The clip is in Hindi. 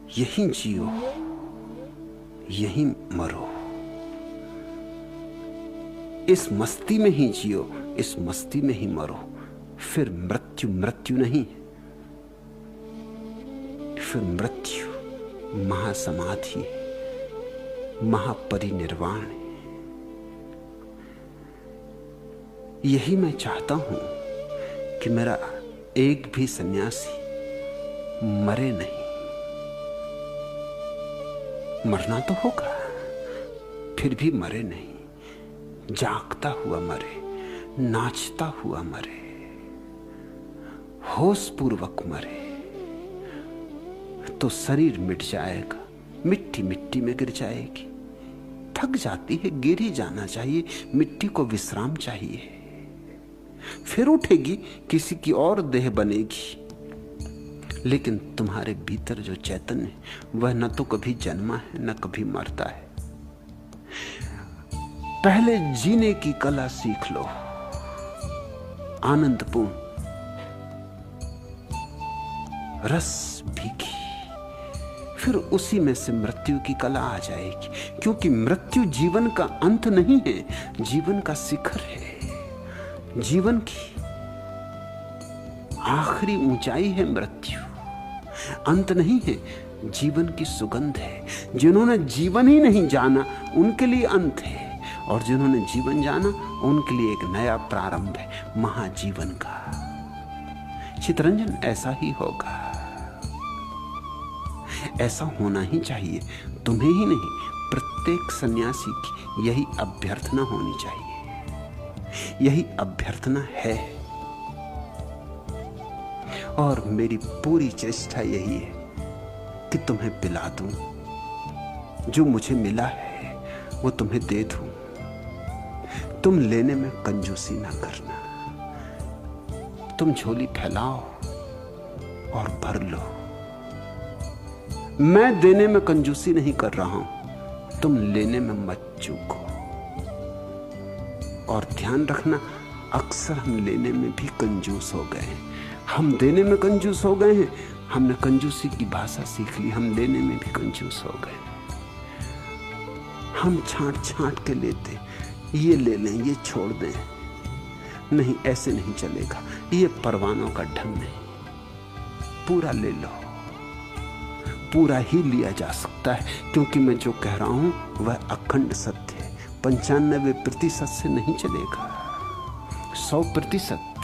यहीं जियो, यहीं मरो। इस मस्ती में ही जियो, इस मस्ती में ही मरो। फिर मृत्यु मृत्यु नहीं, फिर मृत्यु महासमाधि, महापरिनिर्वाण है। यही मैं चाहता हूं कि मेरा एक भी सन्यासी मरे नहीं। मरना तो होगा, फिर भी मरे नहीं। जागता हुआ मरे, नाचता हुआ मरे, होश पूर्वक मरे। तो शरीर मिट जाएगा, मिट्टी मिट्टी में गिर जाएगी। थक जाती है, गिर ही जाना चाहिए। मिट्टी को विश्राम चाहिए, फिर उठेगी, किसी की और देह बनेगी। लेकिन तुम्हारे भीतर जो चैतन्य, वह न तो कभी जन्मा है न कभी मरता है। पहले जीने की कला सीख लो, आनंदपूर्ण, रस भीगी, फिर उसी में से मृत्यु की कला आ जाएगी। क्योंकि मृत्यु जीवन का अंत नहीं है, जीवन का शिखर है। जीवन की आखिरी ऊंचाई है मृत्यु, अंत नहीं है। जीवन की सुगंध है। जिन्होंने जीवन ही नहीं जाना उनके लिए अंत है, और जिन्होंने जीवन जाना उनके लिए एक नया प्रारंभ है, महाजीवन का। चितरंजन, ऐसा ही होगा, ऐसा होना ही चाहिए। तुम्हें ही नहीं, प्रत्येक सन्यासी की यही अभ्यर्थना होनी चाहिए। यही अभ्यर्थना है, और मेरी पूरी चेष्टा यही है कि तुम्हें पिला दूं, जो मुझे मिला है वो तुम्हें दे दूं। तुम लेने में कंजूसी ना करना, तुम झोली फैलाओ और भर लो। मैं देने में कंजूसी नहीं कर रहा हूं, तुम लेने में मत चूको। और ध्यान रखना, अक्सर हम लेने में भी कंजूस हो गए हैं। हम देने में कंजूस हो गए हैं, हमने कंजूसी की भाषा सीख ली, हम लेने में भी कंजूस हो गए। हम छांट छांट के लेते, ये ले लें, ये छोड़ दें। नहीं, ऐसे नहीं चलेगा, ये परवानों का ढंग नहीं। पूरा ले लो, पूरा ही लिया जा सकता है, क्योंकि मैं जो कह रहा हूं वह अखंड सत्य है। 95% से नहीं चलेगा, 100%।